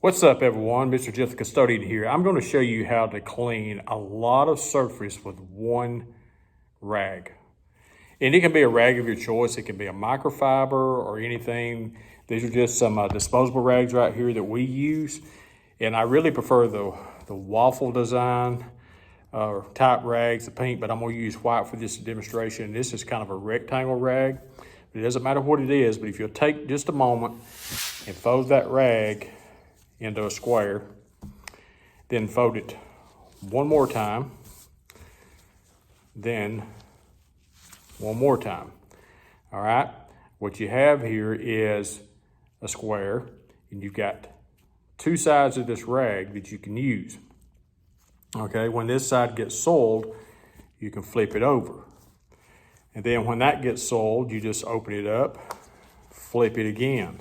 What's up, everyone? Mr. Jeff the Custodian here. I'm going to show you how to clean a lot of surface with one rag. And it can be a rag of your choice. It can be a microfiber or anything. These are just some disposable rags right here that we use. And I really prefer the waffle design type rags, the pink, but I'm going to use white for this demonstration. This is kind of a rectangle rag. But it doesn't matter what it is, but if you'll take just a moment and fold that rag into a square, then fold it one more time, then one more time. All right, what you have here is a square, and you've got two sides of this rag that you can use. Okay, when this side gets soiled, you can flip it over. And then when that gets soiled, you just open it up, flip it again.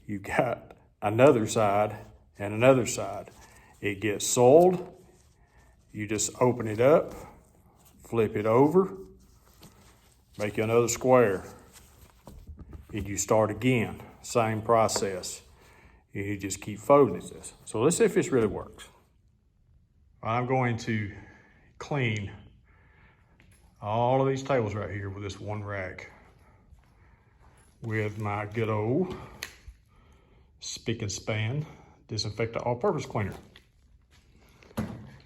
You've got another side and another side. It gets soiled, you just open it up, flip it over, make another square, and you start again. Same process. And you just keep folding this. So let's see if this really works. I'm going to clean all of these tables right here with this one rag with my good old Spick and Span Disinfectant All-Purpose Cleaner.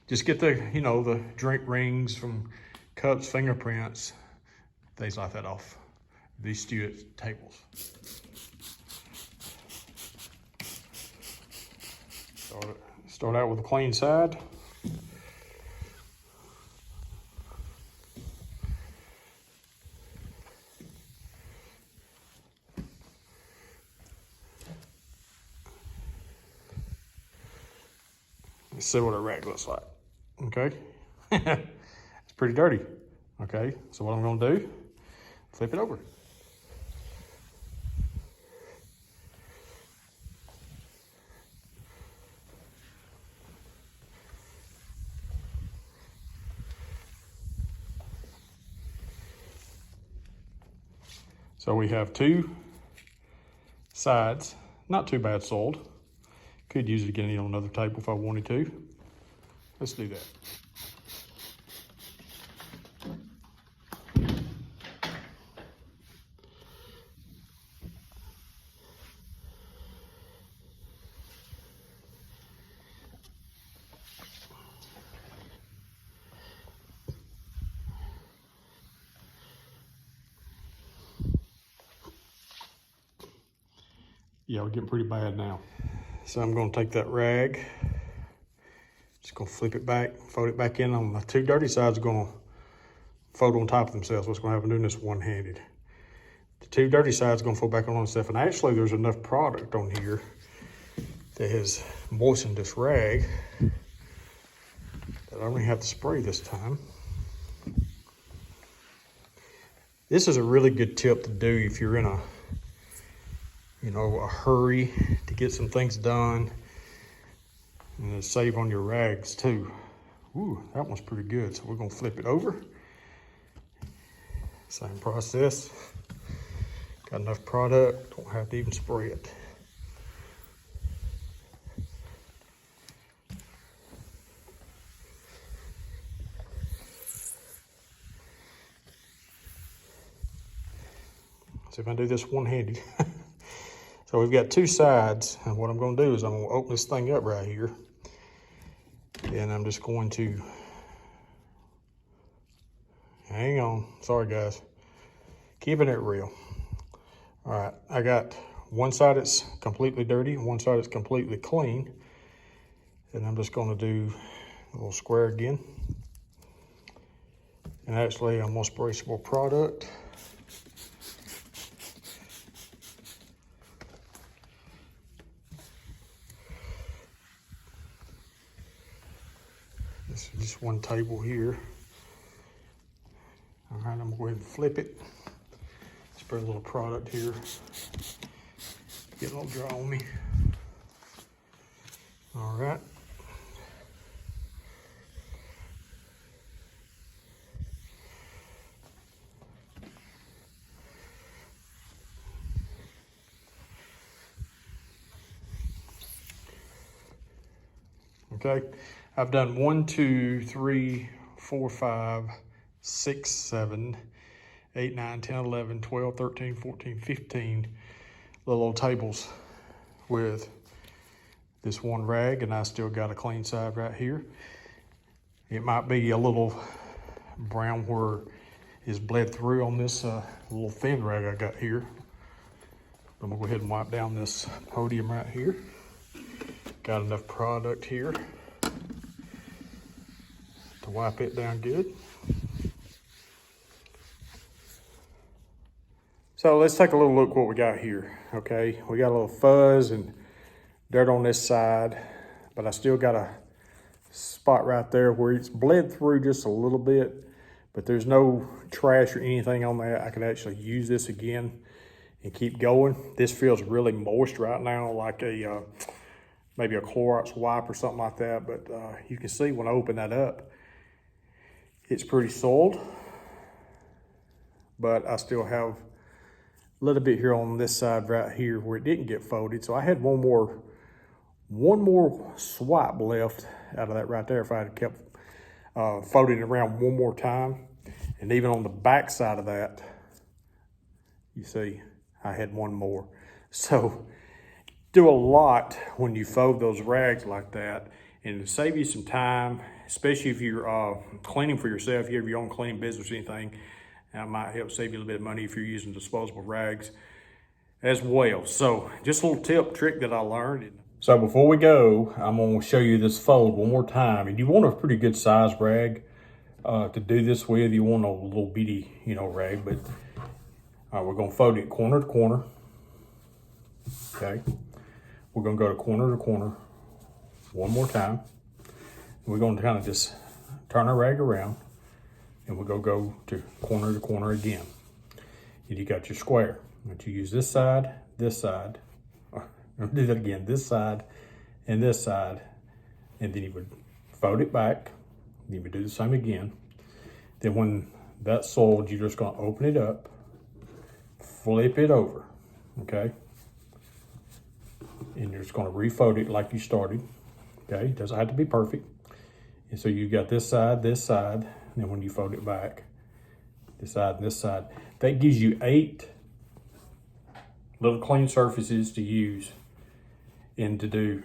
Just get the, the drink rings from cups, fingerprints, things like that off these student tables. Start out with a clean side. Let's see what a rag looks like, okay? It's pretty dirty, okay? So what I'm gonna do, flip it over. So we have two sides, not too bad soiled. Could use it again on another table if I wanted to. Let's do that. Yeah, we're getting pretty bad now. So I'm gonna take that rag, just gonna flip it back, fold it back in. On the two dirty sides are gonna fold on top of themselves. What's gonna happen doing this one-handed. The two dirty sides are gonna fold back on themselves. And actually there's enough product on here that has moistened this rag that I don't even have to spray this time. This is a really good tip to do if you're in a hurry to get some things done, and save on your rags too. Ooh, that one's pretty good. So we're gonna flip it over. Same process. Got enough product, don't have to even spray it. So if I do this one-handed. So we've got two sides, and what I'm gonna do is I'm gonna open this thing up right here, and I'm just going to, hang on, sorry guys, keeping it real. All right, I got one side that's completely dirty, and one side that's completely clean, and I'm just gonna do a little square again. And actually, I'm gonna spray some more product. This is just one table here. All right, I'm gonna go ahead and flip it. Spray a little product here. Get a little dry on me. All right. okay? I've done 1, 2, 3, 4, 5, 6, 7, 8, 9, 10, 11, 12, 13, 14, 15 little old tables with this one rag, and I still got a clean side right here. It might be a little brown where it's bled through on this little thin rag I got here. I'm gonna go ahead and wipe down this podium right here. Got enough product here to wipe it down good. So let's take a little look what we got here, okay? We got a little fuzz and dirt on this side, but I still got a spot right there where it's bled through just a little bit, but there's no trash or anything on there. I could actually use this again and keep going. This feels really moist right now, like a maybe a Clorox wipe or something like that, but you can see when I open that up, it's pretty soiled, but I still have a little bit here on this side right here where it didn't get folded. So I had one more swipe left out of that right there if I had kept folding it around one more time. And even on the back side of that, you see, I had one more. So do a lot when you fold those rags like that, and to save you some time, especially if you're cleaning for yourself, you have your own cleaning business or anything, that might help save you a little bit of money if you're using disposable rags as well. So just a little tip, trick that I learned. So before we go, I'm gonna show you this fold one more time. And you want a pretty good size rag to do this with. You want a little bitty, rag, but we're gonna fold it corner to corner, okay? We're gonna go to corner one more time. We're gonna kind of just turn our rag around, and we're gonna go to corner again. And you got your square. But you use this side, do that again, this side, and then you would fold it back. You would do the same again. Then when that's soiled, you're just gonna open it up, flip it over, okay? And you're just gonna refold it like you started, okay? It doesn't have to be perfect. And so you got this side, and then when you fold it back, this side and this side. That gives you 8 little clean surfaces to use and to do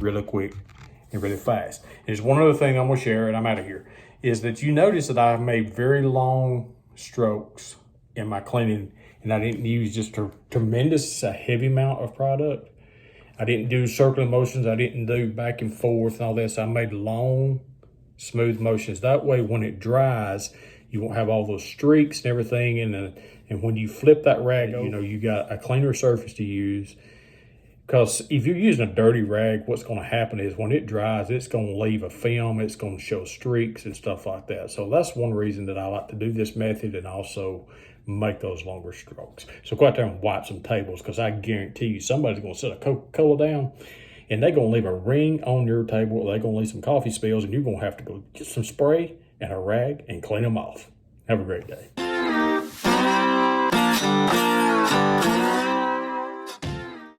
really quick and really fast. And there's one other thing I'm gonna share, and I'm out of here, is that you notice that I've made very long strokes in my cleaning, and I didn't use just a tremendous heavy amount of product. I didn't do circling motions. I didn't do back and forth and all this. I made long, smooth motions. That way, when it dries, you won't have all those streaks and everything. And when you flip that rag, you got a cleaner surface to use. Because if you're using a dirty rag, what's going to happen is when it dries, it's going to leave a film. It's going to show streaks and stuff like that. So that's one reason that I like to do this method, and also make those longer strokes. So go out there and wipe some tables, because I guarantee you somebody's going to set a Coca-Cola down, and they're going to leave a ring on your table, or they're going to leave some coffee spills, and you're going to have to go get some spray and a rag and clean them off. Have a great day.